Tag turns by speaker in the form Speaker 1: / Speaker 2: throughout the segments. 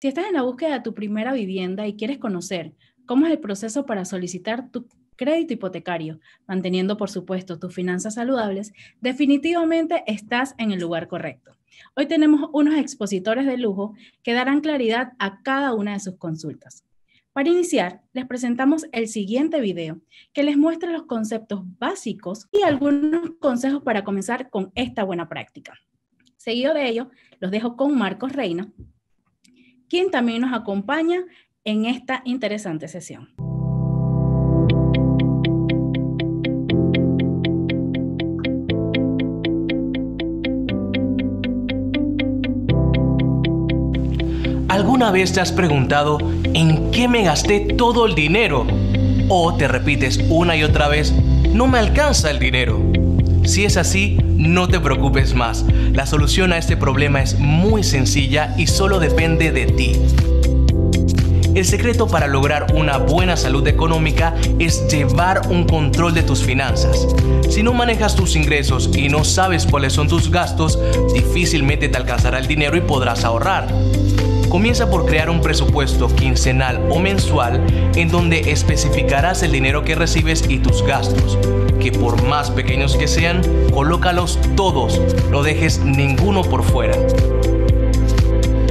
Speaker 1: Si estás en la búsqueda de tu primera vivienda y quieres conocer cómo es el proceso para solicitar tu crédito hipotecario, manteniendo por supuesto tus finanzas saludables, definitivamente estás en el lugar correcto. Hoy tenemos unos expositores de lujo que darán claridad a cada una de sus consultas. Para iniciar, les presentamos el siguiente video que les muestra los conceptos básicos y algunos consejos para comenzar con esta buena práctica. Seguido de ello, los dejo con Marcos Reina, quien también nos acompaña en esta interesante sesión.
Speaker 2: ¿Alguna vez te has preguntado en qué me gasté todo el dinero? O te repites una y otra vez, no me alcanza el dinero. Si es así, no te preocupes más. La solución a este problema es muy sencilla y solo depende de ti. El secreto para lograr una buena salud económica es llevar un control de tus finanzas. Si no manejas tus ingresos y no sabes cuáles son tus gastos, difícilmente te alcanzará el dinero y podrás ahorrar. Comienza por crear un presupuesto quincenal o mensual en donde especificarás el dinero que recibes y tus gastos, que por más pequeños que sean, colócalos todos, no dejes ninguno por fuera.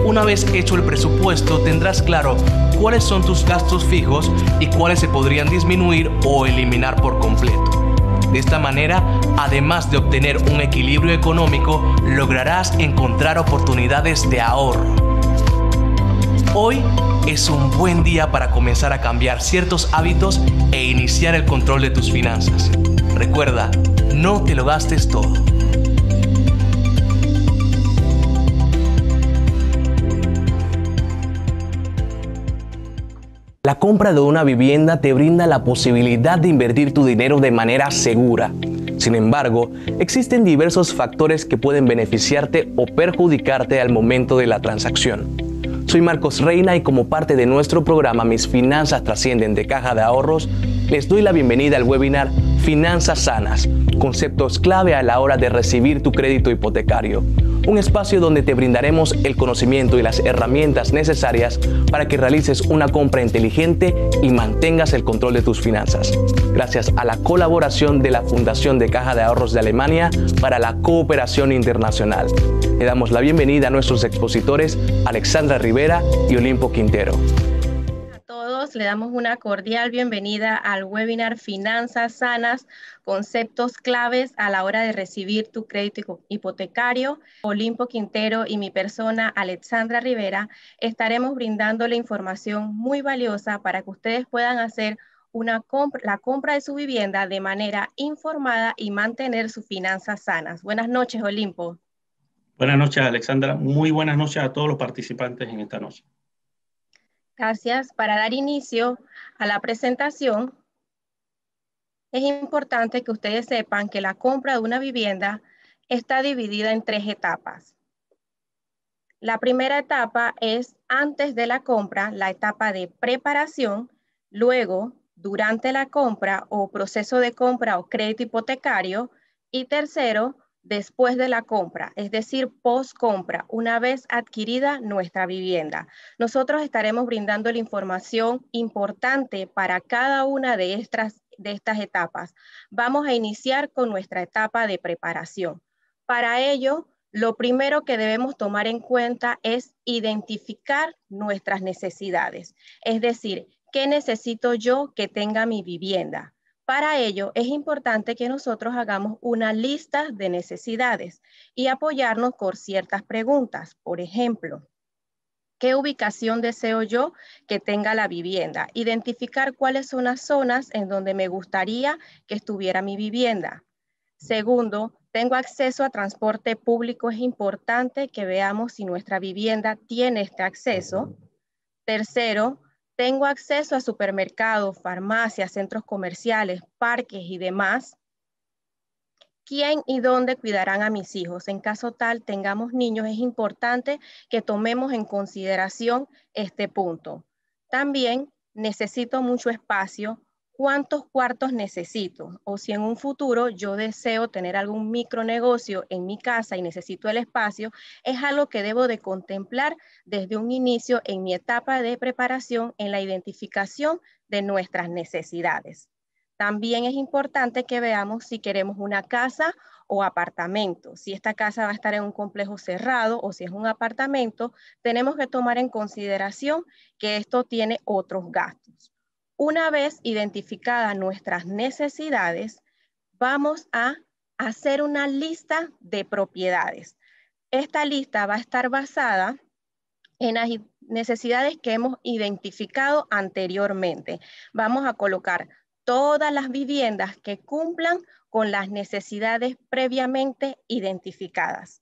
Speaker 2: Una vez hecho el presupuesto, tendrás claro cuáles son tus gastos fijos y cuáles se podrían disminuir o eliminar por completo. De esta manera, además de obtener un equilibrio económico, lograrás encontrar oportunidades de ahorro. Hoy es un buen día para comenzar a cambiar ciertos hábitos e iniciar el control de tus finanzas. Recuerda, no te lo gastes todo. La compra de una vivienda te brinda la posibilidad de invertir tu dinero de manera segura. Sin embargo, existen diversos factores que pueden beneficiarte o perjudicarte al momento de la transacción. Soy Marcos Reina y como parte de nuestro programa Mis Finanzas Trascienden de Caja de Ahorros, les doy la bienvenida al webinar Finanzas Sanas, conceptos clave a la hora de recibir tu crédito hipotecario. Un espacio donde te brindaremos el conocimiento y las herramientas necesarias para que realices una compra inteligente y mantengas el control de tus finanzas. Gracias a la colaboración de la Fundación de Caja de Ahorros de Alemania para la Cooperación Internacional. Le damos la bienvenida a nuestros expositores Alexandra Rivera y Olimpo Quintero.
Speaker 3: A todos le damos una cordial bienvenida al webinar Finanzas Sanas, conceptos claves a la hora de recibir tu crédito hipotecario. Olimpo Quintero y mi persona, Alexandra Rivera, estaremos brindándole información muy valiosa para que ustedes puedan hacer la compra de su vivienda de manera informada y mantener sus finanzas sanas. Buenas noches, Olimpo.
Speaker 4: Buenas noches, Alexandra. Muy buenas noches a todos los participantes en esta noche.
Speaker 3: Gracias. Para dar inicio a la presentación, es importante que ustedes sepan que la compra de una vivienda está dividida en 3 etapas. La primera etapa es antes de la compra, la etapa de preparación, luego durante la compra o proceso de compra o crédito hipotecario y tercero, después de la compra, es decir, post-compra, una vez adquirida nuestra vivienda. Nosotros estaremos brindando la información importante para cada una de estas etapas. Vamos a iniciar con nuestra etapa de preparación. Para ello, lo primero que debemos tomar en cuenta es identificar nuestras necesidades. Es decir, ¿qué necesito yo que tenga mi vivienda? Para ello, es importante que nosotros hagamos una lista de necesidades y apoyarnos con ciertas preguntas. Por ejemplo, ¿qué ubicación deseo yo que tenga la vivienda? Identificar cuáles son las zonas en donde me gustaría que estuviera mi vivienda. Segundo, ¿tengo acceso a transporte público? Es importante que veamos si nuestra vivienda tiene este acceso. Tercero, ¿tengo acceso a supermercados, farmacias, centros comerciales, parques y demás? ¿Quién y dónde cuidarán a mis hijos? En caso tal tengamos niños, es importante que tomemos en consideración este punto. También necesito mucho espacio. ¿cuántos cuartos necesito? O si en un futuro yo deseo tener algún micronegocio en mi casa y necesito el espacio, es algo que debo de contemplar desde un inicio en mi etapa de preparación en la identificación de nuestras necesidades. También es importante que veamos si queremos una casa o apartamento. Si esta casa va a estar en un complejo cerrado o si es un apartamento, tenemos que tomar en consideración que esto tiene otros gastos. Una vez identificadas nuestras necesidades, vamos a hacer una lista de propiedades. Esta lista va a estar basada en las necesidades que hemos identificado anteriormente. Vamos a colocar todas las viviendas que cumplan con las necesidades previamente identificadas.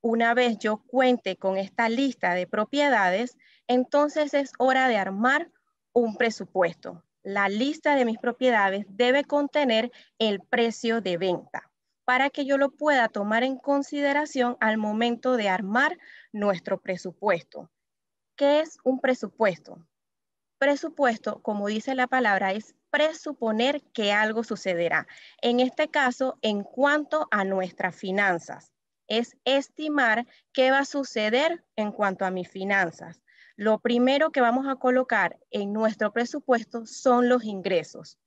Speaker 3: Una vez yo cuente con esta lista de propiedades, entonces es hora de armar un presupuesto. La lista de mis propiedades debe contener el precio de venta para que yo lo pueda tomar en consideración al momento de armar nuestro presupuesto. ¿Qué es un presupuesto? Presupuesto, como dice la palabra, es presuponer que algo sucederá. En este caso, en cuanto a nuestras finanzas, es estimar qué va a suceder en cuanto a mis finanzas. Lo primero que vamos a colocar en nuestro presupuesto son los ingresos.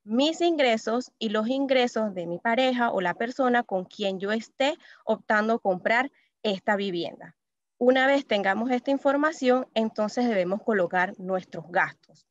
Speaker 3: Mis ingresos y los ingresos de mi pareja o la persona con quien yo esté optando comprar esta vivienda. Una vez tengamos esta información, entonces debemos colocar nuestros gastos.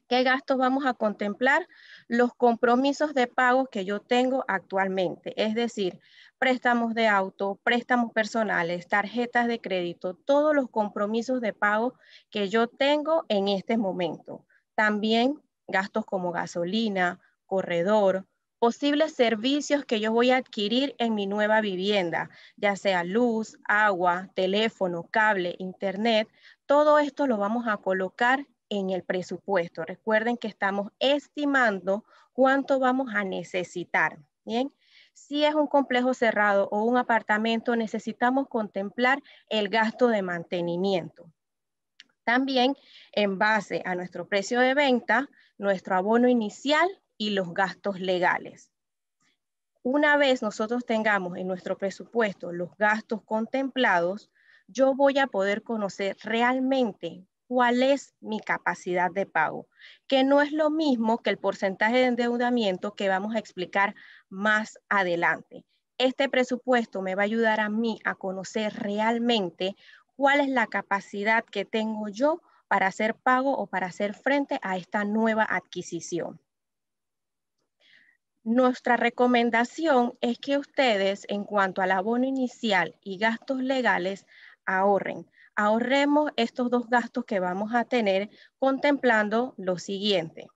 Speaker 3: ¿Qué gastos vamos a contemplar? Los compromisos de pago que yo tengo actualmente, es decir, préstamos de auto, préstamos personales, tarjetas de crédito, todos los compromisos de pago que yo tengo en este momento. También gastos como gasolina, corredor, posibles servicios que yo voy a adquirir en mi nueva vivienda, ya sea luz, agua, teléfono, cable, internet. Todo esto lo vamos a colocar en el presupuesto. Recuerden que estamos estimando cuánto vamos a necesitar. Bien, si es un complejo cerrado o un apartamento, necesitamos contemplar el gasto de mantenimiento. También, en base a nuestro precio de venta, nuestro abono inicial y los gastos legales. Una vez nosotros tengamos en nuestro presupuesto los gastos contemplados, yo voy a poder conocer realmente cuál es mi capacidad de pago, que no es lo mismo que el porcentaje de endeudamiento que vamos a explicar más adelante. Este presupuesto me va a ayudar a mí a conocer realmente cuál es la capacidad que tengo yo para hacer pago o para hacer frente a esta nueva adquisición. Nuestra recomendación es que ustedes, en cuanto al abono inicial y gastos legales, ahorremos estos dos gastos que vamos a tener contemplando lo siguiente.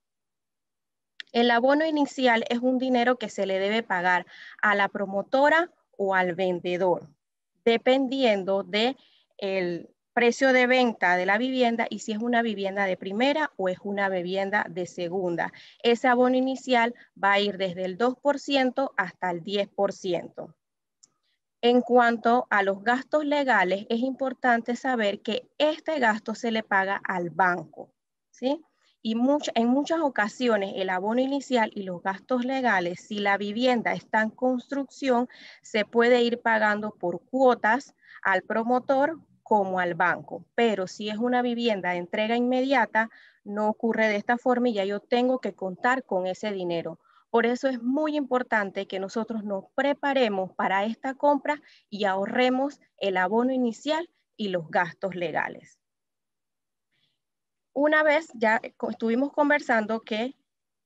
Speaker 3: El abono inicial es un dinero que se le debe pagar a la promotora o al vendedor, dependiendo del precio de venta de la vivienda y si es una vivienda de primera o es una vivienda de segunda. Ese abono inicial va a ir desde el 2% hasta el 10%. En cuanto a los gastos legales, es importante saber que este gasto se le paga al banco, ¿sí? Y en muchas ocasiones el abono inicial y los gastos legales, si la vivienda está en construcción, se puede ir pagando por cuotas al promotor como al banco. Pero si es una vivienda de entrega inmediata, no ocurre de esta forma y ya yo tengo que contar con ese dinero. Por eso es muy importante que nosotros nos preparemos para esta compra y ahorremos el abono inicial y los gastos legales. Una vez ya estuvimos conversando que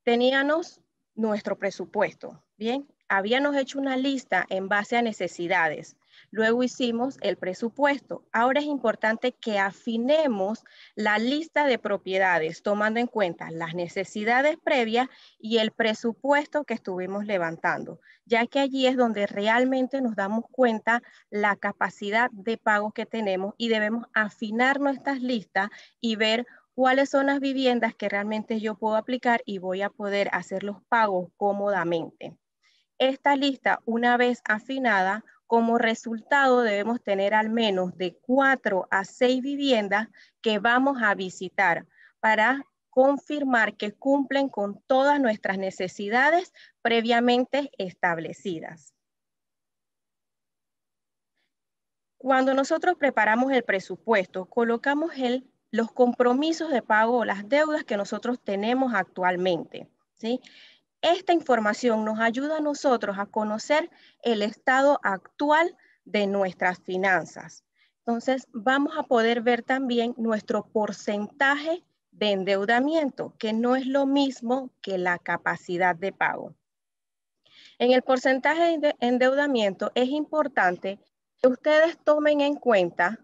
Speaker 3: teníamos nuestro presupuesto, ¿bien? Habíamos hecho una lista en base a necesidades. Luego hicimos el presupuesto. Ahora es importante que afinemos la lista de propiedades, tomando en cuenta las necesidades previas y el presupuesto que estuvimos levantando, ya que allí es donde realmente nos damos cuenta la capacidad de pago que tenemos y debemos afinar nuestras listas y ver cuáles son las viviendas que realmente yo puedo aplicar y voy a poder hacer los pagos cómodamente. Esta lista, una vez afinada, como resultado debemos tener al menos de 4 a 6 viviendas que vamos a visitar para confirmar que cumplen con todas nuestras necesidades previamente establecidas. Cuando nosotros preparamos el presupuesto, colocamos los compromisos de pago o las deudas que nosotros tenemos actualmente, ¿sí? Esta información nos ayuda a nosotros a conocer el estado actual de nuestras finanzas. Entonces, vamos a poder ver también nuestro porcentaje de endeudamiento, que no es lo mismo que la capacidad de pago. En el porcentaje de endeudamiento es importante que ustedes tomen en cuenta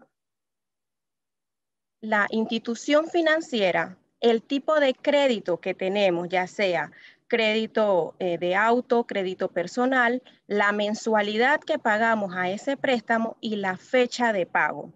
Speaker 3: la institución financiera, el tipo de crédito que tenemos, ya sea crédito de auto, crédito personal, la mensualidad que pagamos a ese préstamo y la fecha de pago.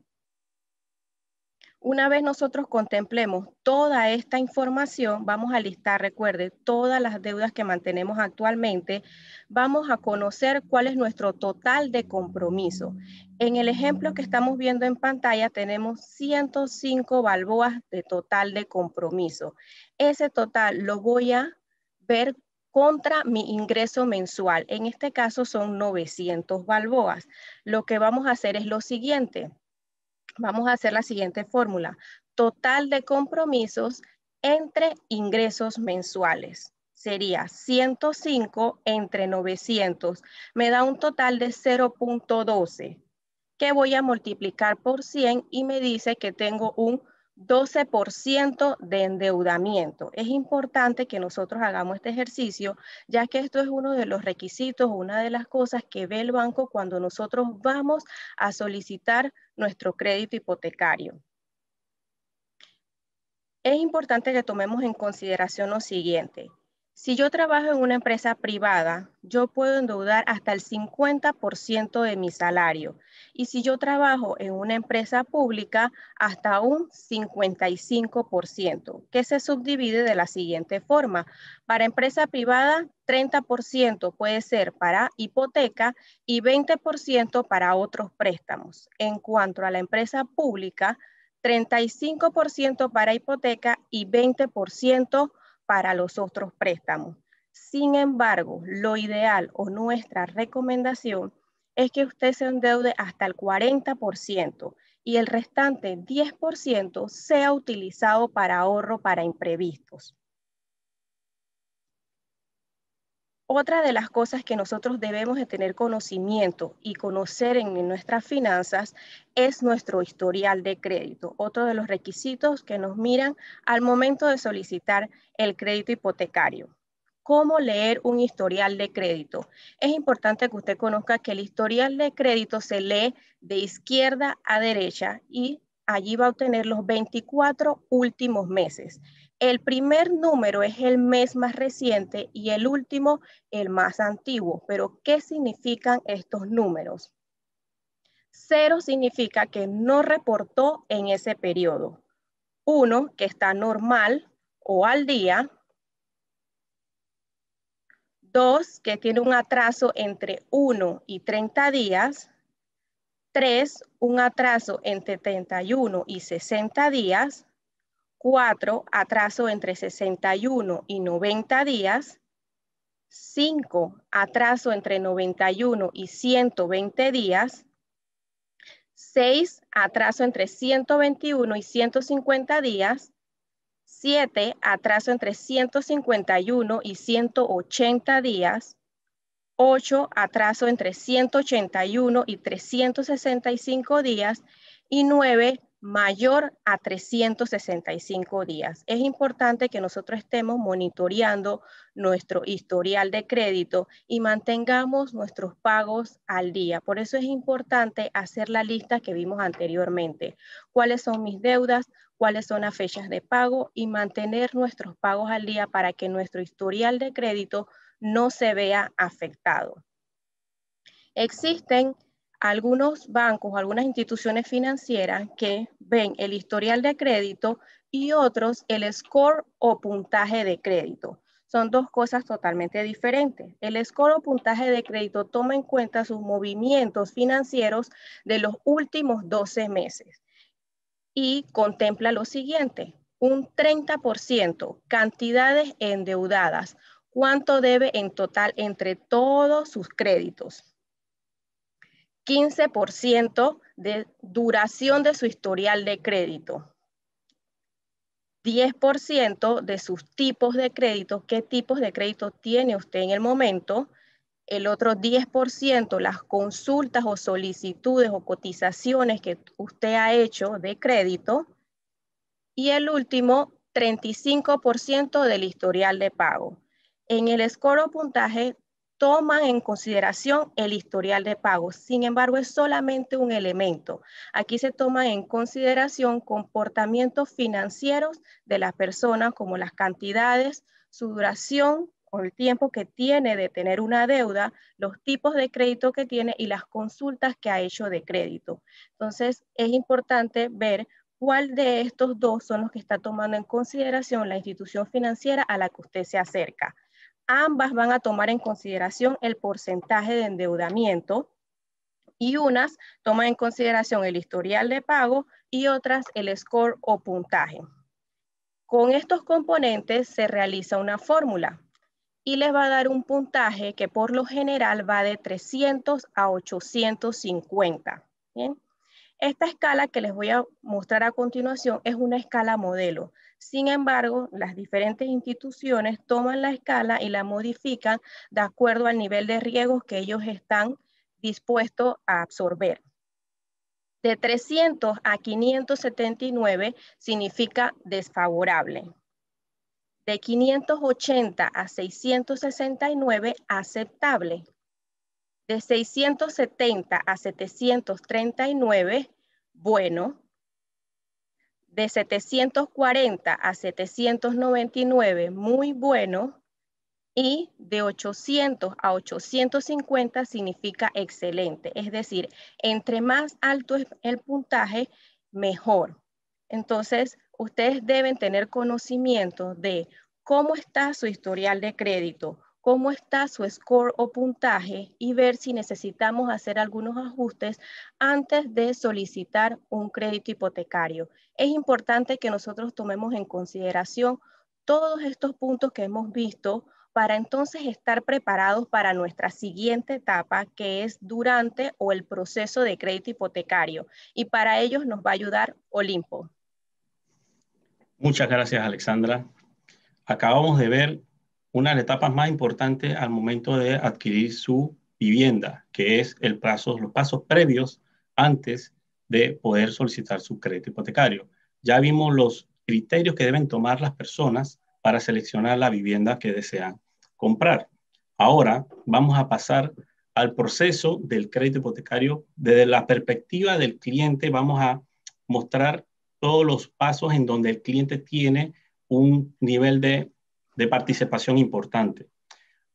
Speaker 3: Una vez nosotros contemplemos toda esta información, vamos a listar, recuerde, todas las deudas que mantenemos actualmente, vamos a conocer cuál es nuestro total de compromiso. En el ejemplo que estamos viendo en pantalla tenemos 105 balboas de total de compromiso. Ese total lo voy a ver contra mi ingreso mensual. En este caso son 900 balboas. Lo que vamos a hacer es lo siguiente. Vamos a hacer la siguiente fórmula. Total de compromisos entre ingresos mensuales. Sería 105 entre 900. Me da un total de 0.12, que voy a multiplicar por 100 y me dice que tengo un 12% de endeudamiento. Es importante que nosotros hagamos este ejercicio, ya que esto es uno de los requisitos, una de las cosas que ve el banco cuando nosotros vamos a solicitar nuestro crédito hipotecario. Es importante que tomemos en consideración lo siguiente. Si yo trabajo en una empresa privada, yo puedo endeudar hasta el 50% de mi salario. Y si yo trabajo en una empresa pública, hasta un 55%, que se subdivide de la siguiente forma. Para empresa privada, 30% puede ser para hipoteca y 20% para otros préstamos. En cuanto a la empresa pública, 35% para hipoteca y 20% para los otros préstamos. Sin embargo, lo ideal o nuestra recomendación es que usted se endeude hasta el 40% y el restante 10% sea utilizado para ahorro para imprevistos. Otra de las cosas que nosotros debemos de tener conocimiento y conocer en nuestras finanzas es nuestro historial de crédito. Otro de los requisitos que nos miran al momento de solicitar el crédito hipotecario. ¿Cómo leer un historial de crédito? Es importante que usted conozca que el historial de crédito se lee de izquierda a derecha y allí va a obtener los 24 últimos meses. El primer número es el mes más reciente y el último el más antiguo. Pero, ¿qué significan estos números? 0 significa que no reportó en ese periodo. 1, que está normal o al día. 2, que tiene un atraso entre 1 y 30 días. 3, un atraso entre 31 y 60 días. 4, atraso entre 61 y 90 días. 5, atraso entre 91 y 120 días. 6, atraso entre 121 y 150 días. 7, atraso entre 151 y 180 días. 8, atraso entre 181 y 365 días. Y 9, mayor a 365 días. Es importante que nosotros estemos monitoreando nuestro historial de crédito y mantengamos nuestros pagos al día. Por eso es importante hacer la lista que vimos anteriormente. ¿Cuáles son mis deudas? ¿Cuáles son las fechas de pago? Y mantener nuestros pagos al día para que nuestro historial de crédito no se vea afectado. Existen algunos bancos, algunas instituciones financieras que ven el historial de crédito y otros el score o puntaje de crédito. Son dos cosas totalmente diferentes. El score o puntaje de crédito toma en cuenta sus movimientos financieros de los últimos 12 meses y contempla lo siguiente. Un 30%, cantidades endeudadas. ¿Cuánto debe en total entre todos sus créditos? 15% de duración de su historial de crédito. 10% de sus tipos de crédito. ¿Qué tipos de crédito tiene usted en el momento? El otro 10%, las consultas o solicitudes o cotizaciones que usted ha hecho de crédito. Y el último, 35% del historial de pago. En el score o puntaje toman en consideración el historial de pago. Sin embargo, es solamente un elemento. Aquí se toman en consideración comportamientos financieros de las personas, como las cantidades, su duración o el tiempo que tiene de tener una deuda, los tipos de crédito que tiene y las consultas que ha hecho de crédito. Entonces, es importante ver cuál de estos dos son los que está tomando en consideración la institución financiera a la que usted se acerca. Ambas van a tomar en consideración el porcentaje de endeudamiento y unas toman en consideración el historial de pago y otras el score o puntaje. Con estos componentes se realiza una fórmula y les va a dar un puntaje que por lo general va de 300 a 850. ¿Bien? Esta escala que les voy a mostrar a continuación es una escala modelo. Sin embargo, las diferentes instituciones toman la escala y la modifican de acuerdo al nivel de riesgos que ellos están dispuestos a absorber. De 300 a 579 significa desfavorable. De 580 a 669, aceptable. De 670 a 739, bueno. De 740 a 799, muy bueno. Y de 800 a 850 significa excelente. Es decir, entre más alto es el puntaje, mejor. Entonces, ustedes deben tener conocimiento de cómo está su historial de crédito, cómo está su score o puntaje y ver si necesitamos hacer algunos ajustes antes de solicitar un crédito hipotecario. Es importante que nosotros tomemos en consideración todos estos puntos que hemos visto para entonces estar preparados para nuestra siguiente etapa, que es durante o el proceso de crédito hipotecario. Y para ellos nos va a ayudar Olimpo.
Speaker 4: Muchas gracias, Alexandra. Acabamos de ver una de las etapas más importantes al momento de adquirir su vivienda, que es los pasos previos antes de poder solicitar su crédito hipotecario. Ya vimos los criterios que deben tomar las personas para seleccionar la vivienda que desean comprar. Ahora vamos a pasar al proceso del crédito hipotecario. Desde la perspectiva del cliente vamos a mostrar todos los pasos en donde el cliente tiene un nivel de participación importante.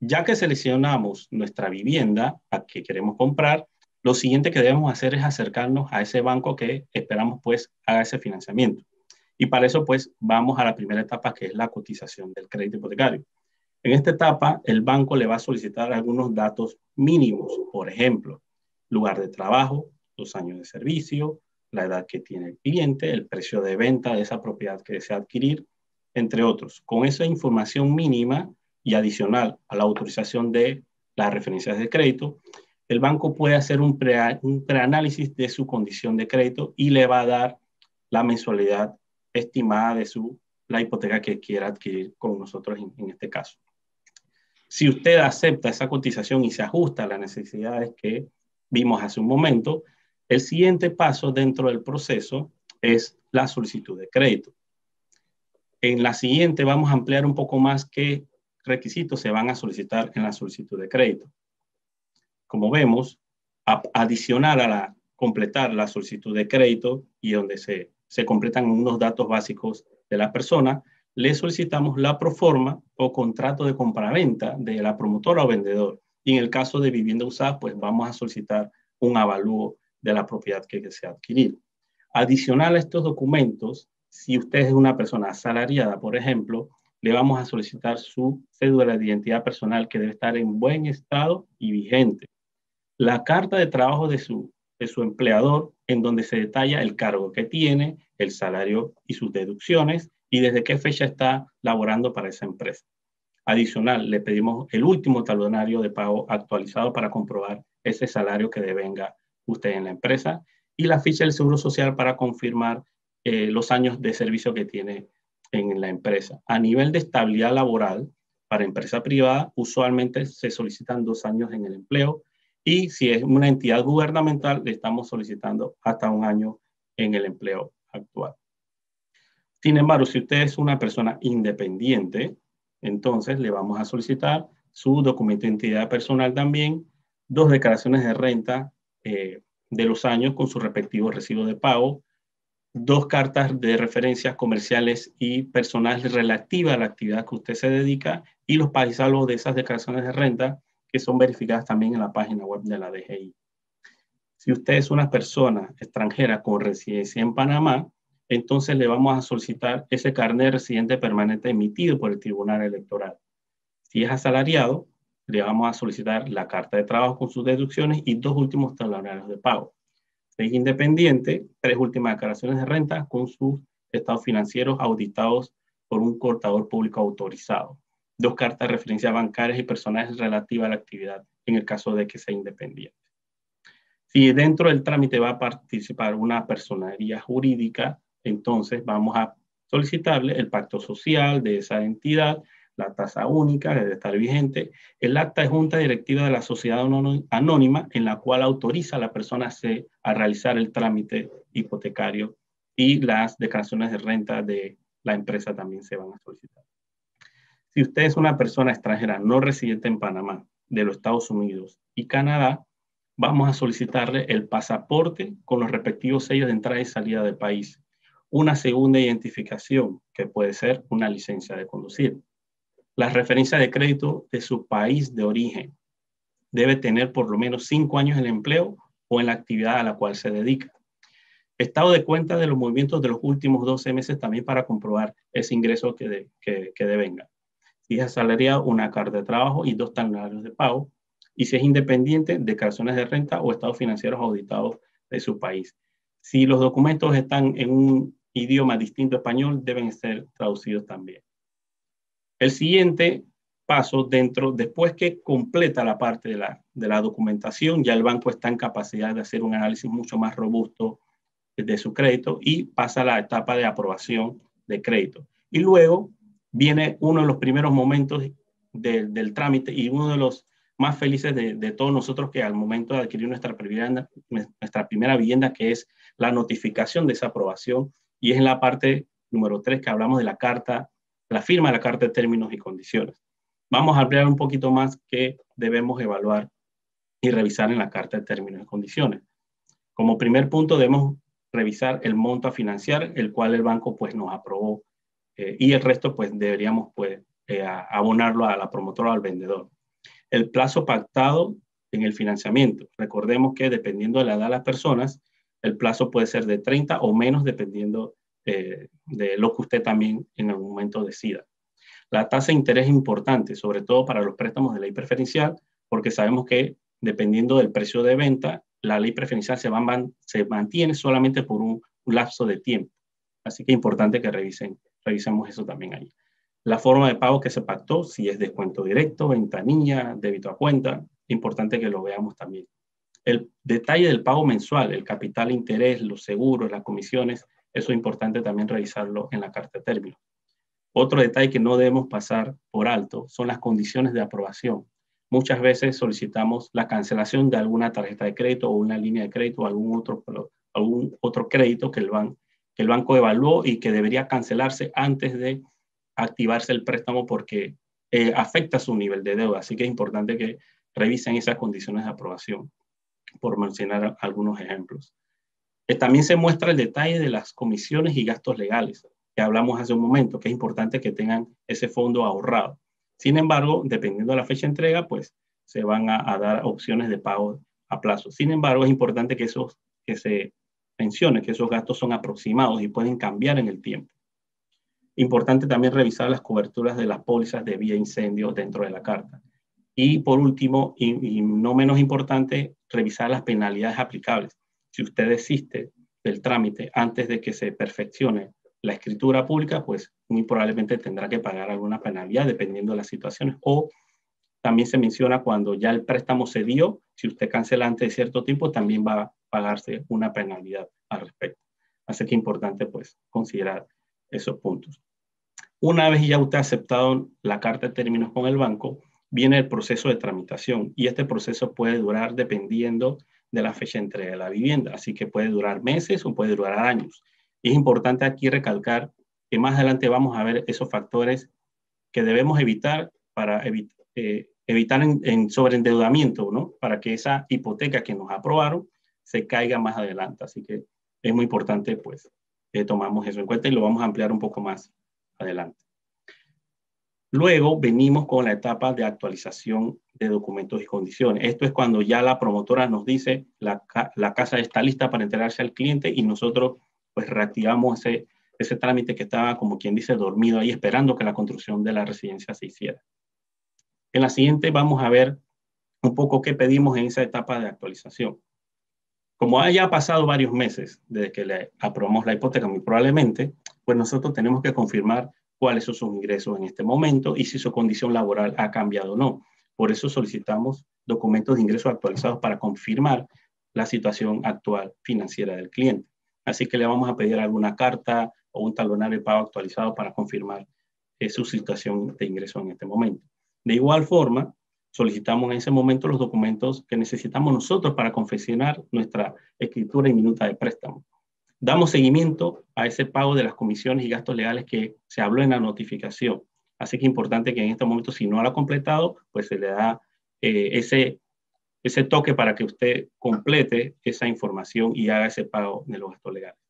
Speaker 4: Ya que seleccionamos nuestra vivienda a que queremos comprar, lo siguiente que debemos hacer es acercarnos a ese banco que esperamos pues haga ese financiamiento. Y para eso pues vamos a la primera etapa, que es la cotización del crédito hipotecario. En esta etapa el banco le va a solicitar algunos datos mínimos, por ejemplo, lugar de trabajo, los años de servicio, la edad que tiene el cliente, el precio de venta de esa propiedad que desea adquirir, entre otros. Con esa información mínima y adicional a la autorización de las referencias de crédito, el banco puede hacer un preanálisis de su condición de crédito y le va a dar la mensualidad estimada de la hipoteca que quiera adquirir con nosotros en este caso. Si usted acepta esa cotización y se ajusta a las necesidades que vimos hace un momento, el siguiente paso dentro del proceso es la solicitud de crédito. En la siguiente vamos a ampliar un poco más qué requisitos se van a solicitar en la solicitud de crédito. Como vemos, adicional a completar la solicitud de crédito y donde se completan unos datos básicos de la persona, le solicitamos la proforma o contrato de compraventa de la promotora o vendedor. Y en el caso de vivienda usada, pues vamos a solicitar un avalúo de la propiedad que desea adquirir. Adicional a estos documentos, si usted es una persona asalariada, por ejemplo, le vamos a solicitar su cédula de identidad personal que debe estar en buen estado y vigente. La carta de trabajo de su empleador, en donde se detalla el cargo que tiene, el salario y sus deducciones, y desde qué fecha está laborando para esa empresa. Adicional, le pedimos el último talonario de pago actualizado para comprobar ese salario que devenga usted en la empresa y la ficha del Seguro Social para confirmar los años de servicio que tiene en la empresa. A nivel de estabilidad laboral, para empresa privada, usualmente se solicitan 2 años en el empleo y si es una entidad gubernamental, le estamos solicitando hasta 1 año en el empleo actual. Sin embargo, si usted es una persona independiente, entonces le vamos a solicitar su documento de identidad personal también, 2 declaraciones de renta de los años con su respectivo recibo de pago, 2 cartas de referencias comerciales y personales relativas a la actividad que usted se dedica y los paisalos de esas declaraciones de renta que son verificadas también en la página web de la DGI. Si usted es una persona extranjera con residencia en Panamá, entonces le vamos a solicitar ese carnet de residente permanente emitido por el Tribunal Electoral. Si es asalariado, le vamos a solicitar la carta de trabajo con sus deducciones y 2 últimos talonarios de pago. Si es independiente, 3 últimas declaraciones de renta con sus estados financieros auditados por un contador público autorizado. 2 cartas de referencia bancarias y personales relativas a la actividad en el caso de que sea independiente. Si dentro del trámite va a participar una personería jurídica, entonces vamos a solicitarle el pacto social de esa entidad, la tasa única debe estar vigente, el acta de junta directiva de la sociedad anónima en la cual autoriza a la persona a realizar el trámite hipotecario y las declaraciones de renta de la empresa también se van a solicitar. Si usted es una persona extranjera no residente en Panamá, de los Estados Unidos y Canadá, vamos a solicitarle el pasaporte con los respectivos sellos de entrada y salida del país, una segunda identificación que puede ser una licencia de conducir. La referencia de crédito de su país de origen debe tener por lo menos 5 años en el empleo o en la actividad a la cual se dedica. Estado de cuenta de los movimientos de los últimos 12 meses también para comprobar ese ingreso que devenga. Si es asalariado, una carta de trabajo y 2 talonarios de pago. Y si es independiente, declaraciones de renta o estados financieros auditados de su país. Si los documentos están en un idioma distinto a español, deben ser traducidos también. El siguiente paso después que completa la parte de la documentación, ya el banco está en capacidad de hacer un análisis mucho más robusto de su crédito y pasa a la etapa de aprobación de crédito. Y luego viene uno de los primeros momentos del trámite y uno de los más felices de todos nosotros, que al momento de adquirir nuestra primera vivienda, que es la notificación de esa aprobación, y es en la parte número 3 que hablamos de la carta, la firma de la carta de términos y condiciones. Vamos a ampliar un poquito más qué debemos evaluar y revisar en la carta de términos y condiciones. Como primer punto debemos revisar el monto a financiar, el cual el banco pues nos aprobó y el resto pues deberíamos pues abonarlo a la promotora o al vendedor. El plazo pactado en el financiamiento. Recordemos que dependiendo de la edad de las personas, el plazo puede ser de 30 o menos dependiendo de lo que usted también en algún momento decida. La tasa de interés es importante, sobre todo para los préstamos de ley preferencial, porque sabemos que dependiendo del precio de venta, la ley preferencial se mantiene solamente por un lapso de tiempo. Así que es importante que revisemos eso también ahí. La forma de pago que se pactó, si es descuento directo, ventanilla, débito a cuenta, importante que lo veamos también. El detalle del pago mensual, el capital, interés, los seguros, las comisiones, eso es importante también revisarlo en la carta de términos. Otro detalle que no debemos pasar por alto son las condiciones de aprobación. Muchas veces solicitamos la cancelación de alguna tarjeta de crédito o una línea de crédito o algún otro crédito que el banco evaluó y que debería cancelarse antes de activarse el préstamo porque afecta su nivel de deuda. Así que es importante que revisen esas condiciones de aprobación, por mencionar algunos ejemplos. También se muestra el detalle de las comisiones y gastos legales, que hablamos hace un momento, que es importante que tengan ese fondo ahorrado. Sin embargo, dependiendo de la fecha de entrega, pues se van a dar opciones de pago a plazo. Sin embargo, es importante que se mencione que esos gastos son aproximados y pueden cambiar en el tiempo. Importante también revisar las coberturas de las pólizas de vía incendio dentro de la carta. Y por último, y no menos importante, revisar las penalidades aplicables. Si usted desiste del trámite antes de que se perfeccione la escritura pública, pues muy probablemente tendrá que pagar alguna penalidad dependiendo de las situaciones. O también se menciona cuando ya el préstamo se dio, si usted cancela antes de cierto tiempo, también va a pagarse una penalidad al respecto. Así que es importante pues considerar esos puntos. Una vez ya usted ha aceptado la carta de términos con el banco, viene el proceso de tramitación y este proceso puede durar dependiendo de la fecha de entrega de la vivienda. Así que puede durar meses o puede durar años. Y es importante aquí recalcar que más adelante vamos a ver esos factores que debemos evitar para evitar en sobreendeudamiento, ¿no? Para que esa hipoteca que nos aprobaron se caiga más adelante. Así que es muy importante pues que tomamos eso en cuenta y lo vamos a ampliar un poco más adelante. Luego venimos con la etapa de actualización de documentos y condiciones. Esto es cuando ya la promotora nos dice la casa está lista para entregarse al cliente y nosotros pues reactivamos ese trámite que estaba, como quien dice, dormido ahí esperando que la construcción de la residencia se hiciera. En la siguiente vamos a ver un poco qué pedimos en esa etapa de actualización. Como haya pasado varios meses desde que le aprobamos la hipoteca, muy probablemente, pues nosotros tenemos que confirmar cuáles son sus ingresos en este momento y si su condición laboral ha cambiado o no. Por eso solicitamos documentos de ingresos actualizados para confirmar la situación actual financiera del cliente. Así que le vamos a pedir alguna carta o un talonario de pago actualizado para confirmar su situación de ingreso en este momento. De igual forma, solicitamos en ese momento los documentos que necesitamos nosotros para confeccionar nuestra escritura y minuta de préstamo. Damos seguimiento a ese pago de las comisiones y gastos legales que se habló en la notificación. Así que es importante que en este momento, si no lo ha completado, pues se le da ese toque para que usted complete esa información y haga ese pago de los gastos legales.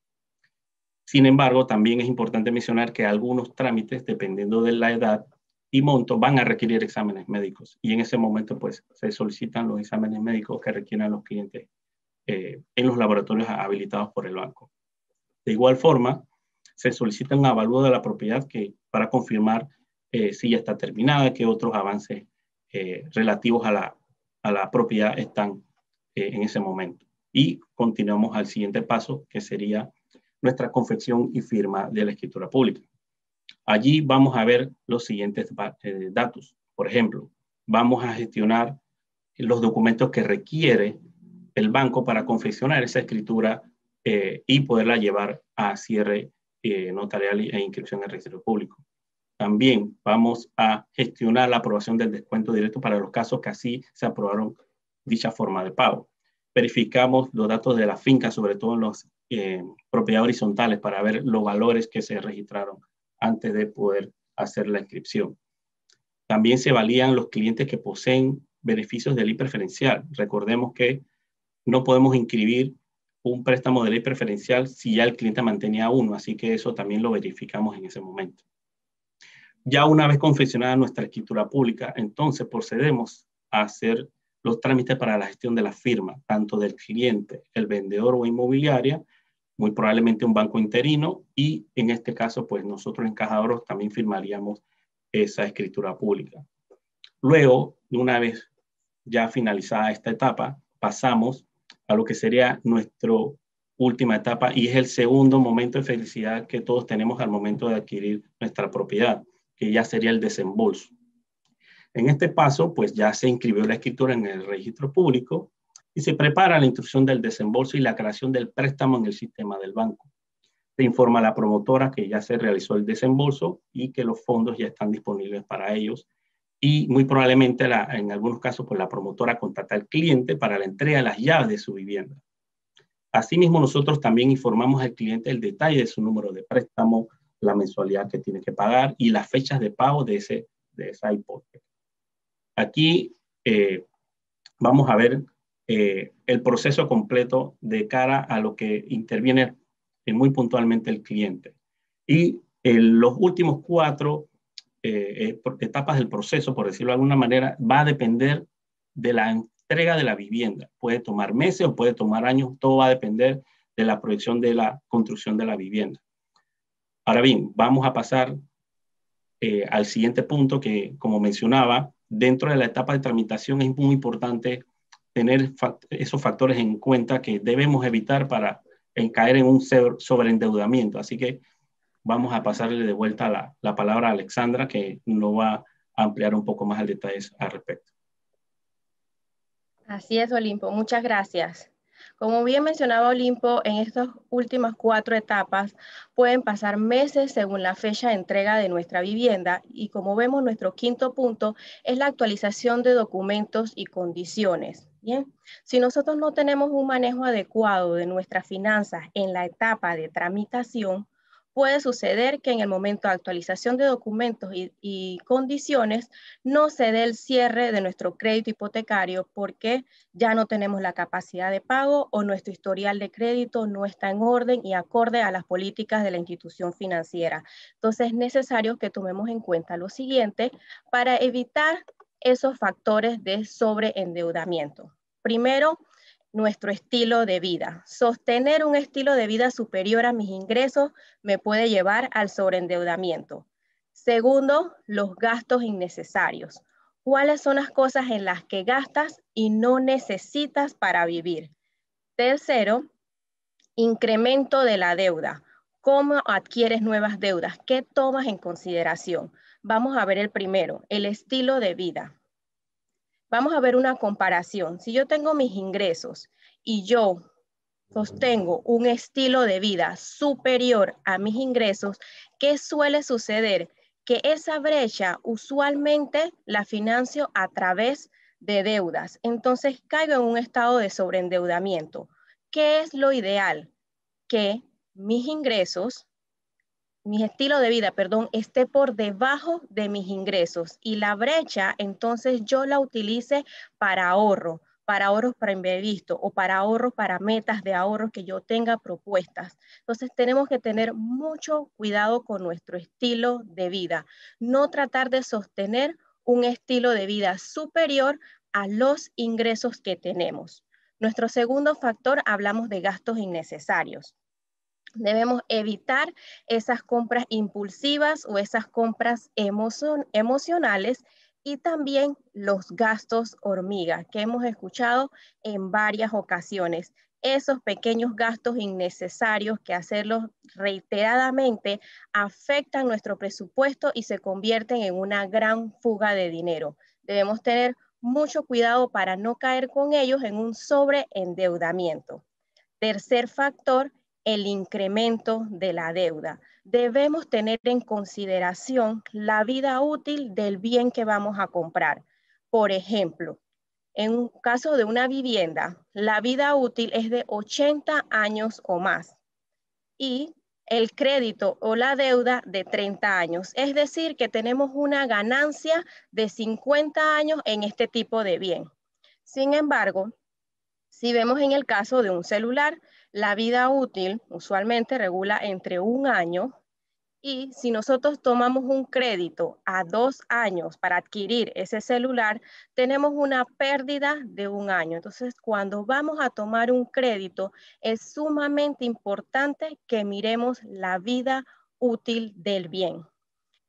Speaker 4: Sin embargo, también es importante mencionar que algunos trámites, dependiendo de la edad y monto, van a requerir exámenes médicos. Y en ese momento, pues, se solicitan los exámenes médicos que requieran los clientes en los laboratorios habilitados por el banco. De igual forma, se solicita un avalúo de la propiedad para confirmar si ya está terminada, qué otros avances relativos a la propiedad están en ese momento. Y continuamos al siguiente paso, que sería nuestra confección y firma de la escritura pública. Allí vamos a ver los siguientes datos. Por ejemplo, vamos a gestionar los documentos que requiere el banco para confeccionar esa escritura y poderla llevar a cierre notarial e inscripción en el registro público. También vamos a gestionar la aprobación del descuento directo para los casos que así se aprobaron dicha forma de pago. Verificamos los datos de la finca, sobre todo en las propiedades horizontales, para ver los valores que se registraron antes de poder hacer la inscripción. También se valían los clientes que poseen beneficios de ley preferencial. Recordemos que no podemos inscribir un préstamo de ley preferencial si ya el cliente mantenía uno, así que eso también lo verificamos en ese momento. Ya una vez confeccionada nuestra escritura pública, entonces procedemos a hacer los trámites para la gestión de la firma, tanto del cliente, el vendedor o inmobiliaria, muy probablemente un banco interino, y en este caso, pues nosotros encajadores también firmaríamos esa escritura pública. Luego, una vez ya finalizada esta etapa, pasamos a lo que sería nuestra última etapa y es el segundo momento de felicidad que todos tenemos al momento de adquirir nuestra propiedad, que ya sería el desembolso. En este paso, pues ya se inscribió la escritura en el registro público y se prepara la instrucción del desembolso y la creación del préstamo en el sistema del banco. Se informa a la promotora que ya se realizó el desembolso y que los fondos ya están disponibles para ellos. Y muy probablemente en algunos casos pues la promotora contacta al cliente para la entrega de las llaves de su vivienda. Asimismo, nosotros también informamos al cliente el detalle de su número de préstamo, la mensualidad que tiene que pagar y las fechas de pago de esa hipoteca. Aquí vamos a ver el proceso completo de cara a lo que interviene muy puntualmente el cliente. Y los últimos 4 etapas del proceso, por decirlo de alguna manera, va a depender de la entrega de la vivienda. Puede tomar meses o puede tomar años, todo va a depender de la proyección de la construcción de la vivienda. Ahora bien, vamos a pasar al siguiente punto que, como mencionaba, dentro de la etapa de tramitación es muy importante tener esos factores en cuenta que debemos evitar para caer en un sobreendeudamiento. Así que vamos a pasarle de vuelta la palabra a Alexandra, que nos va a ampliar un poco más el detalle al respecto.
Speaker 3: Así es, Olimpo. Muchas gracias. Como bien mencionaba Olimpo, en estas últimas 4 etapas pueden pasar meses según la fecha de entrega de nuestra vivienda y como vemos, nuestro quinto punto es la actualización de documentos y condiciones. Bien, si nosotros no tenemos un manejo adecuado de nuestras finanzas en la etapa de tramitación, puede suceder que en el momento de actualización de documentos y condiciones no se dé el cierre de nuestro crédito hipotecario porque ya no tenemos la capacidad de pago o nuestro historial de crédito no está en orden y acorde a las políticas de la institución financiera. Entonces es necesario que tomemos en cuenta lo siguiente para evitar esos factores de sobreendeudamiento. Primero, nuestro estilo de vida. Sostener un estilo de vida superior a mis ingresos me puede llevar al sobreendeudamiento. Segundo, los gastos innecesarios. ¿Cuáles son las cosas en las que gastas y no necesitas para vivir? Tercero, incremento de la deuda. ¿Cómo adquieres nuevas deudas? ¿Qué tomas en consideración? Vamos a ver el primero, el estilo de vida. Vamos a ver una comparación. Si yo tengo mis ingresos y yo sostengo un estilo de vida superior a mis ingresos, ¿qué suele suceder? Que esa brecha usualmente la financio a través de deudas. Entonces caigo en un estado de sobreendeudamiento. ¿Qué es lo ideal? Que mis ingresos, mi estilo de vida, perdón, esté por debajo de mis ingresos y la brecha entonces yo la utilice para ahorros para imprevisto o para ahorros para metas de ahorro que yo tenga propuestas. Entonces tenemos que tener mucho cuidado con nuestro estilo de vida, no tratar de sostener un estilo de vida superior a los ingresos que tenemos. Nuestro segundo factor, hablamos de gastos innecesarios. Debemos evitar esas compras impulsivas o esas compras emocionales y también los gastos hormiga que hemos escuchado en varias ocasiones. Esos pequeños gastos innecesarios que hacerlos reiteradamente afectan nuestro presupuesto y se convierten en una gran fuga de dinero. Debemos tener mucho cuidado para no caer con ellos en un sobreendeudamiento. Tercer factor, el incremento de la deuda. Debemos tener en consideración la vida útil del bien que vamos a comprar. Por ejemplo, en un caso de una vivienda, la vida útil es de 80 años o más y el crédito o la deuda de 30 años. Es decir, que tenemos una ganancia de 50 años en este tipo de bien. Sin embargo, si vemos en el caso de un celular, la vida útil usualmente regula entre 1 año y si nosotros tomamos un crédito a 2 años para adquirir ese celular, tenemos una pérdida de 1 año. Entonces, cuando vamos a tomar un crédito, es sumamente importante que miremos la vida útil del bien.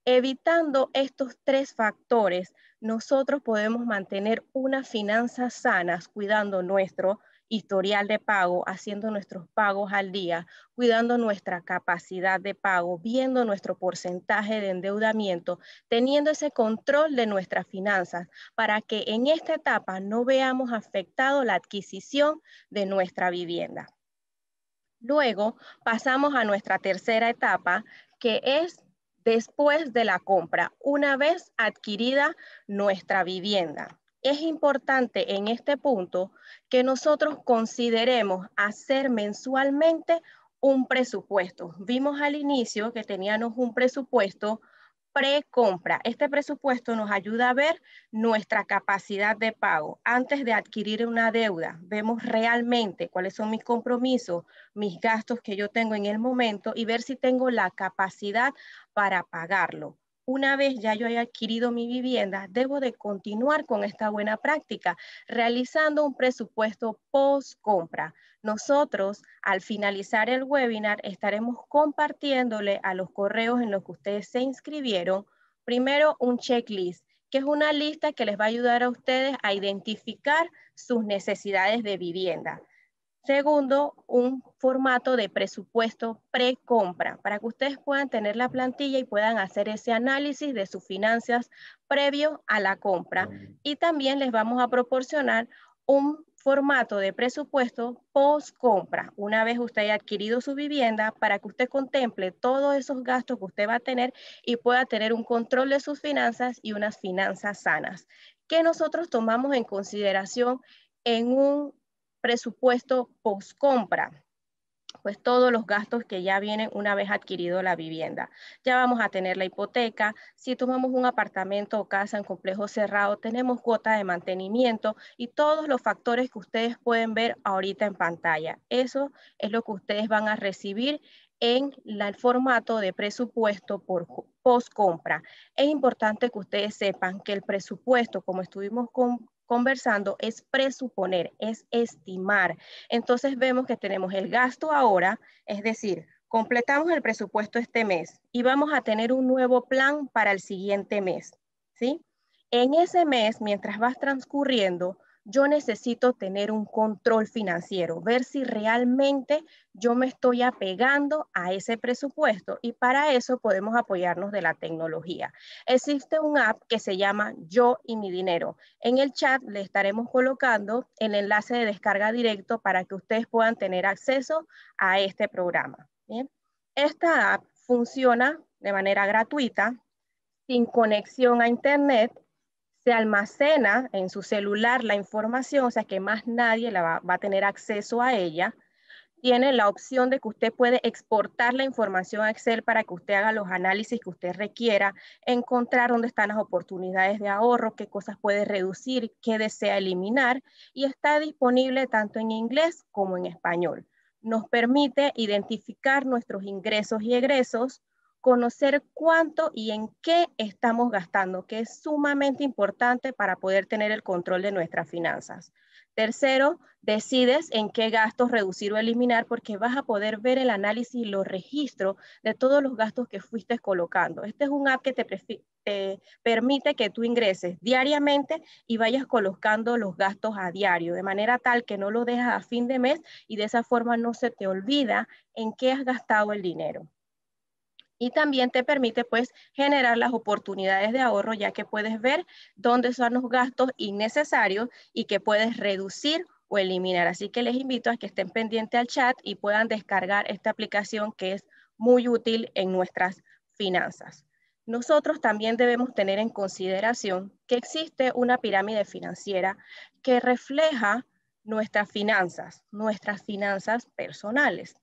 Speaker 3: Evitando estos 3 factores, nosotros podemos mantener unas finanzas sanas, cuidando nuestro historial de pago, haciendo nuestros pagos al día, cuidando nuestra capacidad de pago, viendo nuestro porcentaje de endeudamiento, teniendo ese control de nuestras finanzas para que en esta etapa no veamos afectado la adquisición de nuestra vivienda. Luego pasamos a nuestra tercera etapa, que es después de la compra, una vez adquirida nuestra vivienda. Es importante en este punto que nosotros consideremos hacer mensualmente un presupuesto. Vimos al inicio que teníamos un presupuesto precompra. Este presupuesto nos ayuda a ver nuestra capacidad de pago. Antes de adquirir una deuda, vemos realmente cuáles son mis compromisos, mis gastos que yo tengo en el momento y ver si tengo la capacidad para pagarlo. Una vez ya yo haya adquirido mi vivienda, debo de continuar con esta buena práctica, realizando un presupuesto post-compra. Nosotros, al finalizar el webinar, estaremos compartiéndole a los correos en los que ustedes se inscribieron, primero un checklist, que es una lista que les va a ayudar a ustedes a identificar sus necesidades de vivienda. Segundo, un formato de presupuesto pre-compra para que ustedes puedan tener la plantilla y puedan hacer ese análisis de sus finanzas previo a la compra. Y también les vamos a proporcionar un formato de presupuesto post-compra, una vez usted haya adquirido su vivienda, para que usted contemple todos esos gastos que usted va a tener y pueda tener un control de sus finanzas y unas finanzas sanas, que nosotros tomamos en consideración en un presupuesto post-compra. Pues todos los gastos que ya vienen una vez adquirido la vivienda. Ya vamos a tener la hipoteca. Si tomamos un apartamento o casa en complejo cerrado, tenemos cuota de mantenimiento y todos los factores que ustedes pueden ver ahorita en pantalla. Eso es lo que ustedes van a recibir en el formato de presupuesto por post compra. Es importante que ustedes sepan que el presupuesto, como estuvimos conversando, es presuponer, es estimar. Entonces vemos que tenemos el gasto ahora, es decir, completamos el presupuesto este mes y vamos a tener un nuevo plan para el siguiente mes, ¿sí? En ese mes, mientras vas transcurriendo, yo necesito tener un control financiero, ver si realmente yo me estoy apegando a ese presupuesto, y para eso podemos apoyarnos de la tecnología. Existe un app que se llama Yo y mi Dinero. En el chat le estaremos colocando el enlace de descarga directo para que ustedes puedan tener acceso a este programa. ¿Bien? Esta app funciona de manera gratuita, sin conexión a internet. Se almacena en su celular la información, o sea que más nadie va a tener acceso a ella. Tiene la opción de que usted puede exportar la información a Excel para que usted haga los análisis que usted requiera, encontrar dónde están las oportunidades de ahorro, qué cosas puede reducir, qué desea eliminar, y está disponible tanto en inglés como en español. Nos permite identificar nuestros ingresos y egresos, conocer cuánto y en qué estamos gastando, que es sumamente importante para poder tener el control de nuestras finanzas. Tercero, decides en qué gastos reducir o eliminar, porque vas a poder ver el análisis y los registros de todos los gastos que fuiste colocando. Este es un app que te permite que tú ingreses diariamente y vayas colocando los gastos a diario, de manera tal que no lo dejas a fin de mes y de esa forma no se te olvida en qué has gastado el dinero. Y también te permite pues generar las oportunidades de ahorro, ya que puedes ver dónde son los gastos innecesarios y que puedes reducir o eliminar. Así que les invito a que estén pendientes al chat y puedan descargar esta aplicación, que es muy útil en nuestras finanzas. Nosotros también debemos tener en consideración que existe una pirámide financiera que refleja nuestras finanzas personales.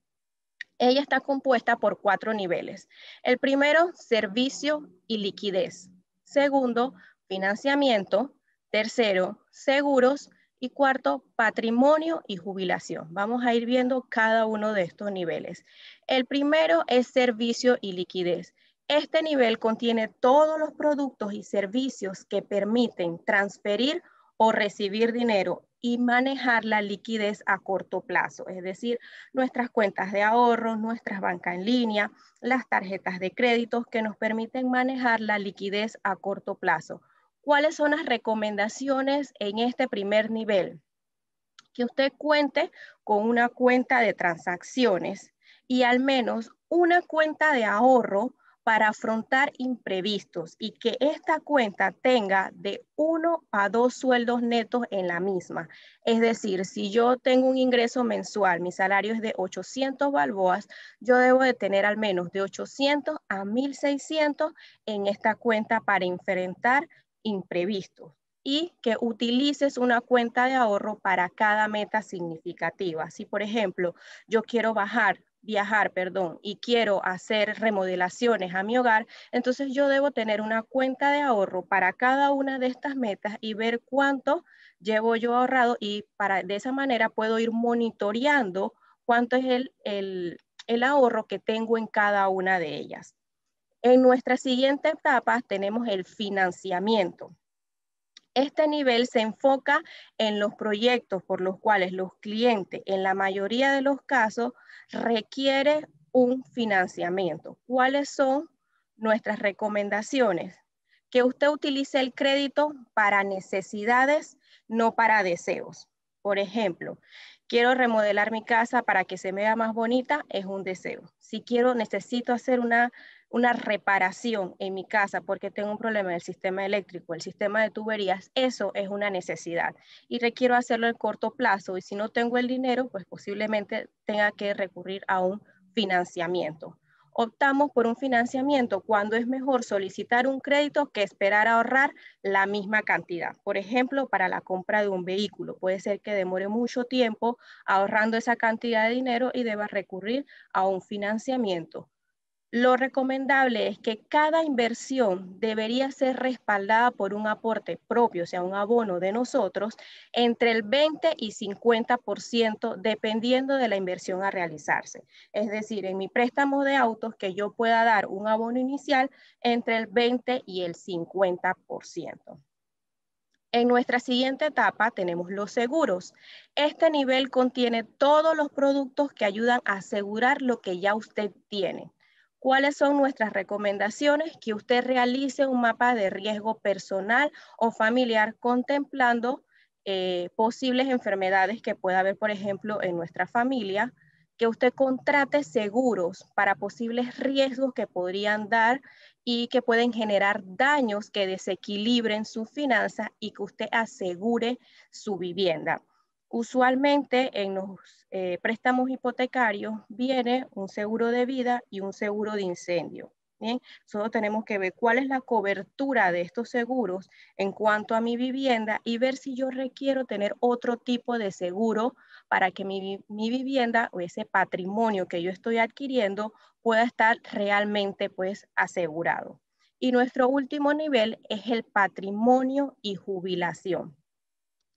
Speaker 3: Ella está compuesta por 4 niveles. El primero, servicio y liquidez. Segundo, financiamiento. Tercero, seguros. Y cuarto, patrimonio y jubilación. Vamos a ir viendo cada uno de estos niveles. El primero es servicio y liquidez. Este nivel contiene todos los productos y servicios que permiten transferir o recibir dinero y manejar la liquidez a corto plazo, es decir, nuestras cuentas de ahorro, nuestras bancas en línea, las tarjetas de créditos que nos permiten manejar la liquidez a corto plazo. ¿Cuáles son las recomendaciones en este primer nivel? Que usted cuente con una cuenta de transacciones y al menos una cuenta de ahorro para afrontar imprevistos, y que esta cuenta tenga de 1 a 2 sueldos netos en la misma. Es decir, si yo tengo un ingreso mensual, mi salario es de 800 balboas, yo debo de tener al menos de 800 a 1.600 en esta cuenta para enfrentar imprevistos, y que utilices una cuenta de ahorro para cada meta significativa. Si, por ejemplo, yo quiero viajar, y quiero hacer remodelaciones a mi hogar, entonces yo debo tener una cuenta de ahorro para cada una de estas metas y ver cuánto llevo yo ahorrado, y de esa manera puedo ir monitoreando cuánto es el ahorro que tengo en cada una de ellas. En nuestra siguiente etapa tenemos el financiamiento. Este nivel se enfoca en los proyectos por los cuales los clientes, en la mayoría de los casos, requieren un financiamiento. ¿Cuáles son nuestras recomendaciones? Que usted utilice el crédito para necesidades, no para deseos. Por ejemplo, quiero remodelar mi casa para que se me vea más bonita, es un deseo. Si necesito hacer una reparación en mi casa porque tengo un problema en el sistema eléctrico, el sistema de tuberías, eso es una necesidad y requiero hacerlo en corto plazo, y si no tengo el dinero, pues posiblemente tenga que recurrir a un financiamiento. Optamos por un financiamiento cuando es mejor solicitar un crédito que esperar a ahorrar la misma cantidad. Por ejemplo, para la compra de un vehículo, puede ser que demore mucho tiempo ahorrando esa cantidad de dinero y deba recurrir a un financiamiento. Lo recomendable es que cada inversión debería ser respaldada por un aporte propio, o sea, un abono de nosotros, entre el 20 y 50%, dependiendo de la inversión a realizarse. Es decir, en mi préstamo de autos, que yo pueda dar un abono inicial entre el 20 y el 50%. En nuestra siguiente etapa tenemos los seguros. Este nivel contiene todos los productos que ayudan a asegurar lo que ya usted tiene. ¿Cuáles son nuestras recomendaciones? Que usted realice un mapa de riesgo personal o familiar contemplando posibles enfermedades que pueda haber, por ejemplo, en nuestra familia, que usted contrate seguros para posibles riesgos que podrían dar y que pueden generar daños que desequilibren su finanza, y que usted asegure su vivienda. Usualmente en los préstamos hipotecarios viene un seguro de vida y un seguro de incendio. Bien, solo tenemos que ver cuál es la cobertura de estos seguros en cuanto a mi vivienda y ver si yo requiero tener otro tipo de seguro para que mi vivienda o ese patrimonio que yo estoy adquiriendo pueda estar realmente pues asegurado. Y nuestro último nivel es el patrimonio y jubilación.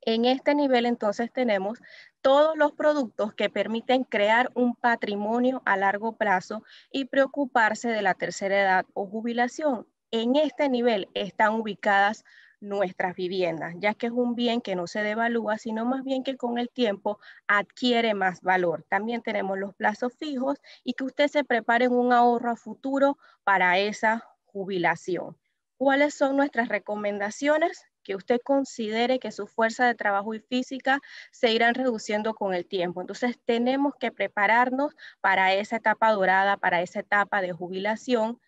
Speaker 3: En este nivel entonces tenemos todos los productos que permiten crear un patrimonio a largo plazo y preocuparse de la tercera edad o jubilación. En este nivel están ubicadas nuestras viviendas, ya que es un bien que no se devalúa, sino más bien que con el tiempo adquiere más valor. También tenemos los plazos fijos y que usted se prepare en un ahorro a futuro para esa jubilación. ¿Cuáles son nuestras recomendaciones? Que usted considere que su fuerza de trabajo y física se irán reduciendo con el tiempo. Entonces tenemos que prepararnos para esa etapa dorada, para esa etapa de jubilación,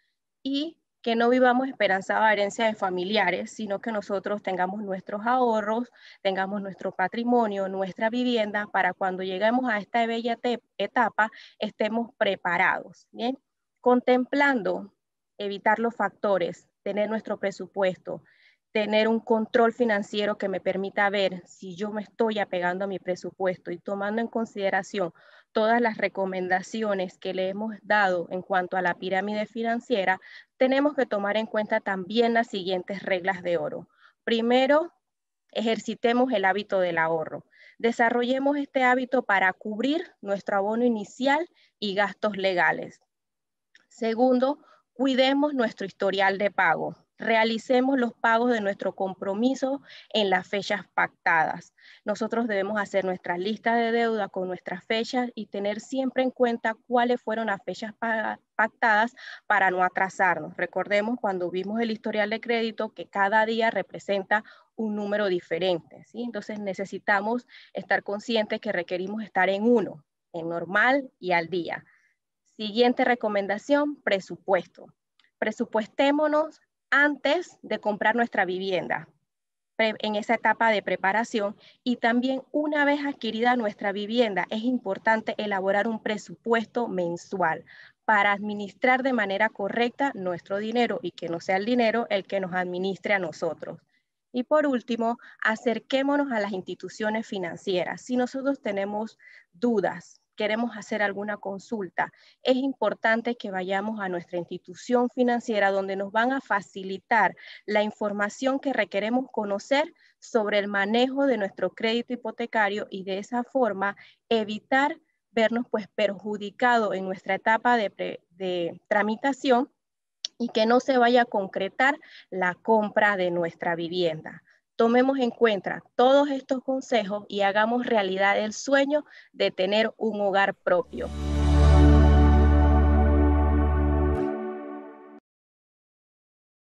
Speaker 3: y que no vivamos esperanzados a herencia de familiares, sino que nosotros tengamos nuestros ahorros, tengamos nuestro patrimonio, nuestra vivienda, para cuando lleguemos a esta bella etapa estemos preparados. Bien, contemplando evitar los factores, tener nuestro presupuesto, tener un control financiero que me permita ver si yo me estoy apegando a mi presupuesto, y tomando en consideración todas las recomendaciones que le hemos dado en cuanto a la pirámide financiera, tenemos que tomar en cuenta también las siguientes reglas de oro. Primero, ejercitemos el hábito del ahorro. Desarrollemos este hábito para cubrir nuestro abono inicial y gastos legales. Segundo, cuidemos nuestro historial de pago. Realicemos los pagos de nuestro compromiso en las fechas pactadas. Nosotros debemos hacer nuestra lista de deuda con nuestras fechas y tener siempre en cuenta cuáles fueron las fechas pactadas para no atrasarnos. Recordemos cuando vimos el historial de crédito que cada día representa un número diferente, ¿sí? Entonces necesitamos estar conscientes que requerimos estar en uno, en normal y al día. Siguiente recomendación, presupuesto. Presupuestémonos antes de comprar nuestra vivienda, en esa etapa de preparación, y también una vez adquirida nuestra vivienda es importante elaborar un presupuesto mensual para administrar de manera correcta nuestro dinero y que no sea el dinero el que nos administre a nosotros. Y por último, acerquémonos a las instituciones financieras. Si nosotros tenemos dudas, queremos hacer alguna consulta, es importante que vayamos a nuestra institución financiera, donde nos van a facilitar la información que requeremos conocer sobre el manejo de nuestro crédito hipotecario, y de esa forma evitar vernos pues perjudicados en nuestra etapa de tramitación, y que no se vaya a concretar la compra de nuestra vivienda. Tomemos en cuenta todos estos consejos y hagamos realidad el sueño de tener un hogar propio.